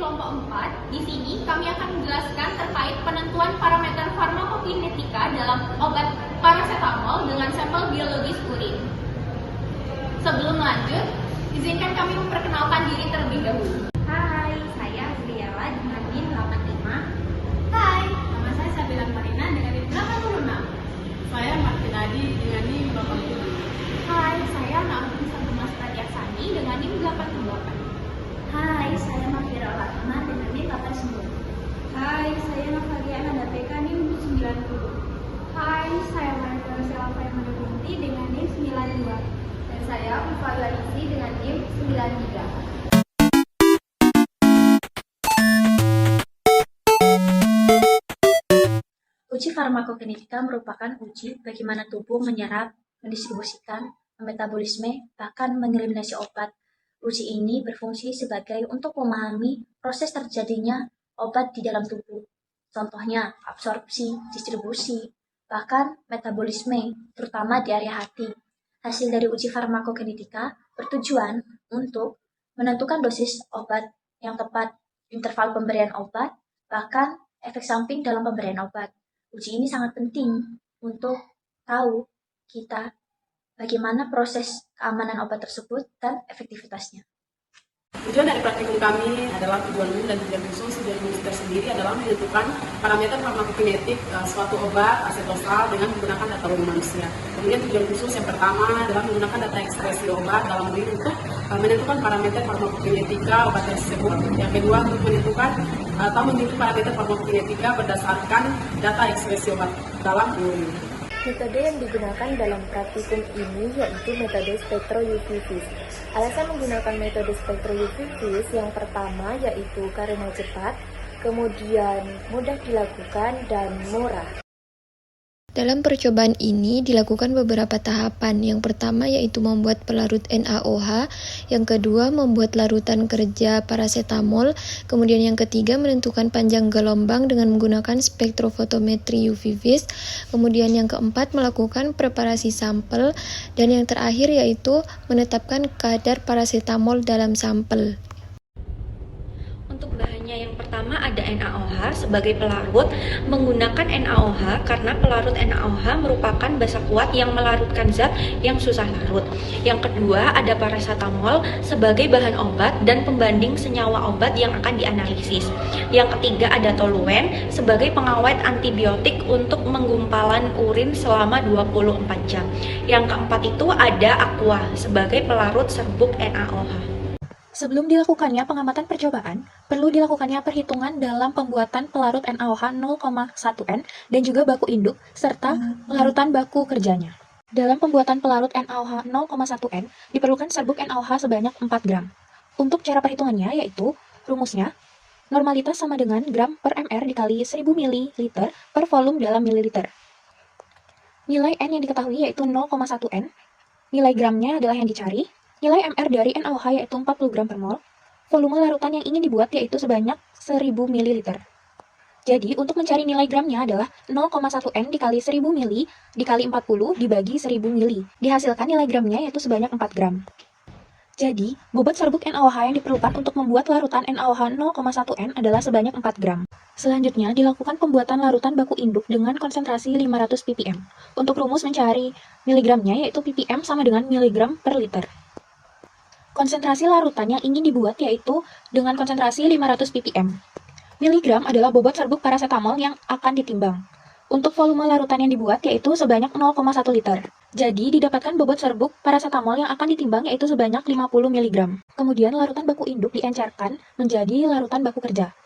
kelompok 4. Di sini kami akan menjelaskan terkait penentuan parameter farmakokinetika dalam obat paracetamol dengan sampel biologis urin. Sebelum lanjut, izinkan kami memperkenalkan diri terlebih dahulu. Hai, saya Azriela dengan NIM 85. Hai, nama saya Sabila Marina dengan NIM 86. Saya Martinadi dengan NIM 87. Hai, saya Naomi Santumas Pradiaksani dengan NIM 88. Hai, saya Mafira Ratna dengan NIM 89. Hai, saya Navalia Nadapeka NIM 90. Hai, saya Marita Rosela Faimana Binti dengan NIM 92. Dan saya Ufaila Isi dengan NIM 93. Uji farmakokinetika merupakan uji bagaimana tubuh menyerap, mendistribusikan, metabolisme, bahkan mengeliminasi obat. Uji ini berfungsi sebagai untuk memahami proses terjadinya obat di dalam tubuh. Contohnya, absorpsi, distribusi, bahkan metabolisme, terutama di area hati. Hasil dari uji farmakokinetika bertujuan untuk menentukan dosis obat yang tepat, interval pemberian obat, bahkan efek samping dalam pemberian obat. Uji ini sangat penting untuk tahu kita bagaimana proses keamanan obat tersebut dan efektivitasnya. Tujuan dari praktikum kami adalah tujuan umum dan tujuan khusus. Tujuan khusus tersendiri adalah menentukan parameter farmakokinetik suatu obat asetosal dengan menggunakan data urin manusia. Kemudian tujuan khusus yang pertama adalah menggunakan data ekspresi obat dalam urin untuk menentukan parameter farmakokinetika obat tersebut. Yang kedua, untuk menentukan atau menghitung parameter farmakokinetika berdasarkan data ekspresi obat dalam urin. Metode yang digunakan dalam praktikum ini yaitu metode spektroUV-VIS. Alasan menggunakan metode spektroUV-VIS yang pertama yaitu karena cepat, kemudian mudah dilakukan, dan murah. Dalam percobaan ini dilakukan beberapa tahapan. Yang pertama yaitu membuat pelarut NaOH, yang kedua membuat larutan kerja paracetamol, kemudian yang ketiga menentukan panjang gelombang dengan menggunakan spektrofotometri UV-VIS, kemudian yang keempat melakukan preparasi sampel, dan yang terakhir yaitu menetapkan kadar paracetamol dalam sampel. Untuk bahannya yang pertama ada NaOH sebagai pelarut. Menggunakan NaOH karena pelarut NaOH merupakan basa kuat yang melarutkan zat yang susah larut. Yang kedua ada paracetamol sebagai bahan obat dan pembanding senyawa obat yang akan dianalisis. Yang ketiga ada toluen sebagai pengawet antibiotik untuk menggumpalan urin selama 24 jam. Yang keempat itu ada aqua sebagai pelarut serbuk NaOH. Sebelum dilakukannya pengamatan percobaan, perlu dilakukannya perhitungan dalam pembuatan pelarut NaOH 0,1N dan juga baku induk, serta pelarutan baku kerjanya. Dalam pembuatan pelarut NaOH 0,1N, diperlukan serbuk NaOH sebanyak 4 gram. Untuk cara perhitungannya yaitu, rumusnya, normalitas sama dengan gram per mr dikali 1000 ml per volume dalam mililiter. Nilai N yang diketahui yaitu 0,1N, nilai gramnya adalah yang dicari. Nilai mr dari NaOH yaitu 40 gram per mol. Volume larutan yang ingin dibuat yaitu sebanyak 1000 ml. Jadi, untuk mencari nilai gramnya adalah 0,1N dikali 1000 ml dikali 40 dibagi 1000 ml. Dihasilkan nilai gramnya yaitu sebanyak 4 gram. Jadi, bobot serbuk NaOH yang diperlukan untuk membuat larutan NaOH 0,1N adalah sebanyak 4 gram. Selanjutnya, dilakukan pembuatan larutan baku induk dengan konsentrasi 500 ppm. Untuk rumus mencari miligramnya yaitu ppm sama dengan miligram per liter. Konsentrasi larutan yang ingin dibuat yaitu dengan konsentrasi 500 ppm. Miligram adalah bobot serbuk paracetamol yang akan ditimbang. Untuk volume larutan yang dibuat yaitu sebanyak 0,1 liter. Jadi didapatkan bobot serbuk paracetamol yang akan ditimbang yaitu sebanyak 50 mg. Kemudian larutan baku induk diencerkan menjadi larutan baku kerja.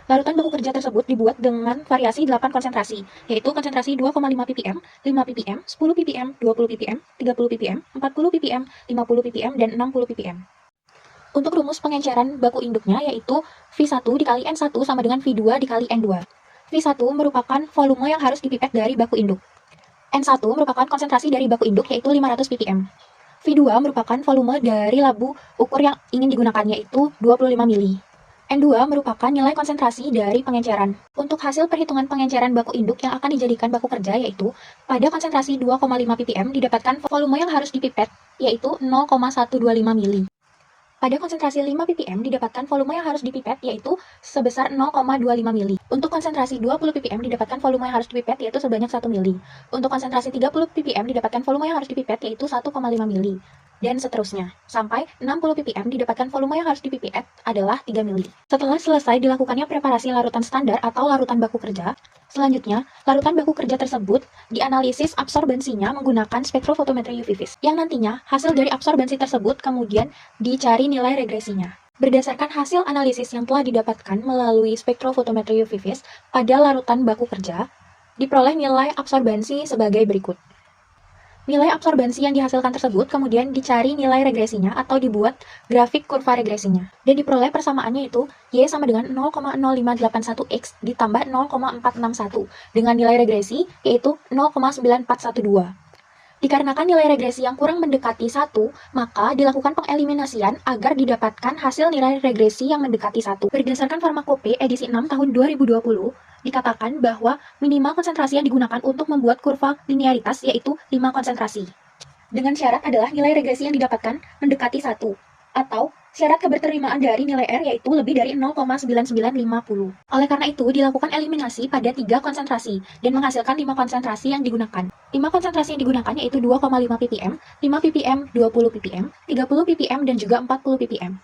Larutan baku kerja tersebut dibuat dengan variasi 8 konsentrasi, yaitu konsentrasi 2,5 ppm, 5 ppm, 10 ppm, 20 ppm, 30 ppm, 40 ppm, 50 ppm, dan 60 ppm. Untuk rumus pengenceran baku induknya yaitu V1 dikali N1 sama dengan V2 dikali N2. V1 merupakan volume yang harus dipipet dari baku induk. N1 merupakan konsentrasi dari baku induk yaitu 500 ppm. V2 merupakan volume dari labu ukur yang ingin digunakan yaitu 25 ml. N2 merupakan nilai konsentrasi dari pengenceran. Untuk hasil perhitungan pengenceran baku induk yang akan dijadikan baku kerja yaitu pada konsentrasi 2,5 ppm didapatkan volume yang harus dipipet yaitu 0,125 ml. Pada konsentrasi 5 ppm didapatkan volume yang harus dipipet yaitu sebesar 0,25 mili. Untuk konsentrasi 20 ppm didapatkan volume yang harus dipipet yaitu sebanyak 1 mili. Untuk konsentrasi 30 ppm didapatkan volume yang harus dipipet yaitu 1,5 mili. Dan seterusnya, sampai 60 ppm didapatkan volume yang harus dipipet adalah 3 mili. Setelah selesai dilakukannya preparasi larutan standar atau larutan baku kerja, selanjutnya larutan baku kerja tersebut dianalisis absorbensinya menggunakan spektrofotometri UV vis, yang nantinya hasil dari absorbensi tersebut kemudian dicari nilai regresinya. Berdasarkan hasil analisis yang telah didapatkan melalui spektrofotometri UV vis pada larutan baku kerja, diperoleh nilai absorbensi sebagai berikut. Nilai absorbensi yang dihasilkan tersebut kemudian dicari nilai regresinya atau dibuat grafik kurva regresinya. Dan diperoleh persamaannya itu Y sama dengan 0,0581X ditambah 0,461 dengan nilai regresi yaitu 0,9412. Dikarenakan nilai regresi yang kurang mendekati 1, maka dilakukan pengeliminasian agar didapatkan hasil nilai regresi yang mendekati 1. Berdasarkan Farmakope edisi 6 tahun 2020, dikatakan bahwa minimal konsentrasi yang digunakan untuk membuat kurva linearitas yaitu 5 konsentrasi. Dengan syarat adalah nilai regresi yang didapatkan mendekati 1, atau syarat keberterimaan dari nilai R yaitu lebih dari 0,9950. Oleh karena itu, dilakukan eliminasi pada 3 konsentrasi dan menghasilkan 5 konsentrasi yang digunakan. 5 konsentrasi yang digunakan yaitu 2,5 ppm, 5 ppm, 20 ppm, 30 ppm, dan juga 40 ppm.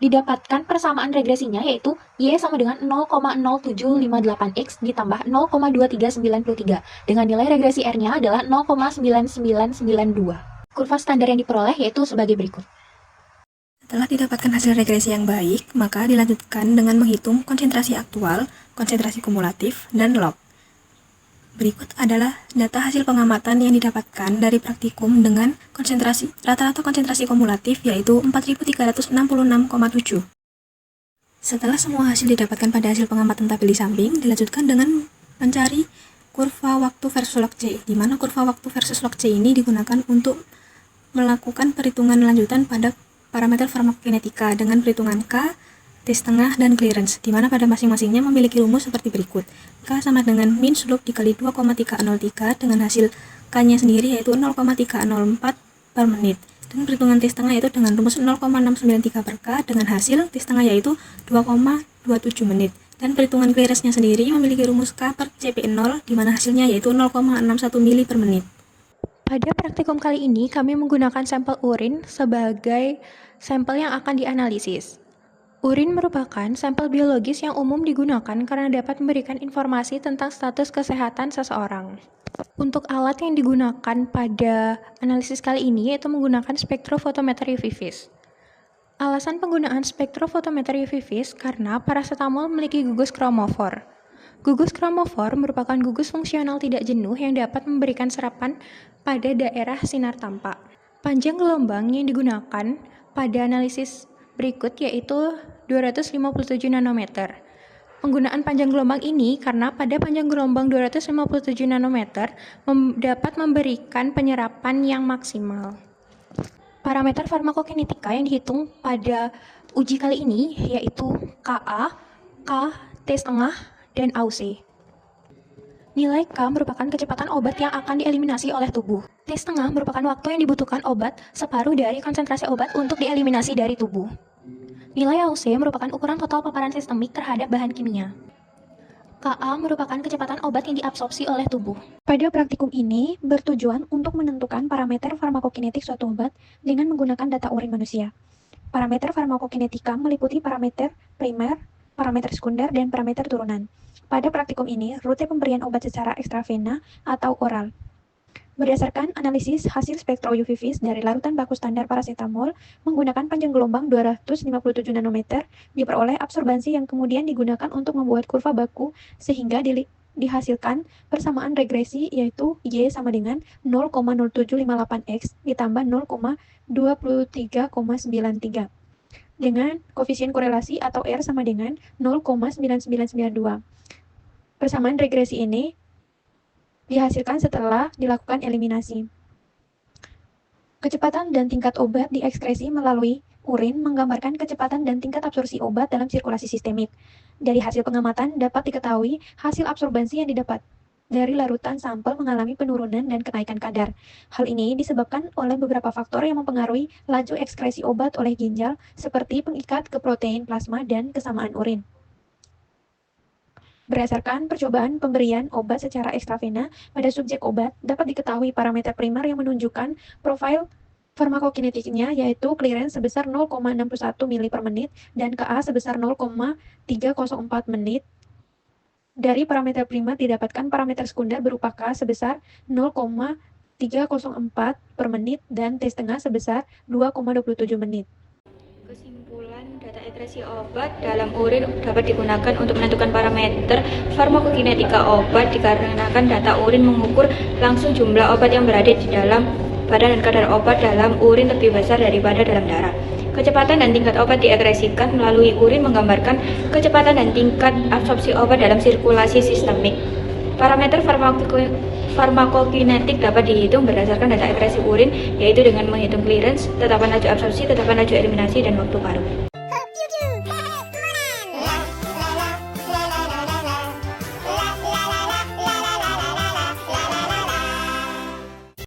Didapatkan persamaan regresinya yaitu Y sama dengan 0,0758X ditambah 0,2393 dengan nilai regresi R-nya adalah 0,9992. Kurva standar yang diperoleh yaitu sebagai berikut. Setelah didapatkan hasil regresi yang baik, maka dilanjutkan dengan menghitung konsentrasi aktual, konsentrasi kumulatif, dan log. Berikut adalah data hasil pengamatan yang didapatkan dari praktikum dengan rata-rata konsentrasi kumulatif yaitu 4.366,7. Setelah semua hasil didapatkan pada hasil pengamatan tabel di samping, dilanjutkan dengan mencari kurva waktu versus log C, di mana kurva waktu versus log C ini digunakan untuk melakukan perhitungan lanjutan pada parameter farmakokinetika dengan perhitungan K, T-setengah, dan clearance, di mana pada masing-masingnya memiliki rumus seperti berikut. K sama dengan mean slope dikali 2,303 dengan hasil K-nya sendiri yaitu 0,304 per menit. Dan perhitungan T-setengah yaitu dengan rumus 0,693 per K dengan hasil T-setengah yaitu 2,27 menit. Dan perhitungan clearance-nya sendiri memiliki rumus K per CP0 di mana hasilnya yaitu 0,61 mili per menit. Pada praktikum kali ini, kami menggunakan sampel urin sebagai sampel yang akan dianalisis. Urin merupakan sampel biologis yang umum digunakan karena dapat memberikan informasi tentang status kesehatan seseorang. Untuk alat yang digunakan pada analisis kali ini yaitu menggunakan spektrofotometri UV vis. Alasan penggunaan spektrofotometri UV vis karena parasetamol memiliki gugus kromofor. Gugus kromofor merupakan gugus fungsional tidak jenuh yang dapat memberikan serapan pada daerah sinar tampak. Panjang gelombang yang digunakan pada analisis berikut yaitu 257 nanometer. Penggunaan panjang gelombang ini karena pada panjang gelombang 257 nanometer dapat memberikan penyerapan yang maksimal. Parameter farmakokinetika yang dihitung pada uji kali ini yaitu Ka, K, T-setengah, dan AUC. Nilai K merupakan kecepatan obat yang akan dieliminasi oleh tubuh. T-setengah merupakan waktu yang dibutuhkan obat separuh dari konsentrasi obat untuk dieliminasi dari tubuh. Nilai AUC merupakan ukuran total paparan sistemik terhadap bahan kimia. Ka merupakan kecepatan obat yang diabsorpsi oleh tubuh. Pada praktikum ini bertujuan untuk menentukan parameter farmakokinetik suatu obat dengan menggunakan data urin manusia. Parameter farmakokinetika meliputi parameter primer, parameter sekunder, dan parameter turunan. Pada praktikum ini, rute pemberian obat secara ekstravena atau oral. Berdasarkan analisis hasil spektro UV vis dari larutan baku standar parasetamol menggunakan panjang gelombang 257 nanometer, diperoleh absorbansi yang kemudian digunakan untuk membuat kurva baku sehingga dihasilkan persamaan regresi yaitu Y sama dengan 0,0758X ditambah 0,2393 dengan koefisien korelasi atau R sama dengan 0,9992. Persamaan regresi ini dihasilkan setelah dilakukan eliminasi. Kecepatan dan tingkat obat diekskresi melalui urin menggambarkan kecepatan dan tingkat absorpsi obat dalam sirkulasi sistemik. Dari hasil pengamatan dapat diketahui hasil absorbansi yang didapat. dari larutan sampel mengalami penurunan dan kenaikan kadar. Hal ini disebabkan oleh beberapa faktor yang mempengaruhi laju ekskresi obat oleh ginjal, seperti pengikat ke protein plasma dan kesamaan urin. Berdasarkan percobaan pemberian obat secara ekstravena pada subjek obat, dapat diketahui parameter primer yang menunjukkan profil farmakokinetiknya, yaitu clearance sebesar 0,61 mili per menit dan Ka sebesar 0,304 menit. Dari parameter primer didapatkan parameter sekunder berupa K sebesar 0,304 per menit dan T setengah sebesar 2,27 menit. Kesimpulan, data ekskresi obat dalam urin dapat digunakan untuk menentukan parameter farmakokinetika obat dikarenakan data urin mengukur langsung jumlah obat yang berada di dalam badan dan kadar obat dalam urin lebih besar daripada dalam darah. Kecepatan dan tingkat obat diekskresikan melalui urin menggambarkan kecepatan dan tingkat absorpsi obat dalam sirkulasi sistemik. Parameter farmakokinetik dapat dihitung berdasarkan data ekskresi urin, yaitu dengan menghitung clearance, tetapan laju absorpsi, tetapan laju eliminasi, dan waktu paruh.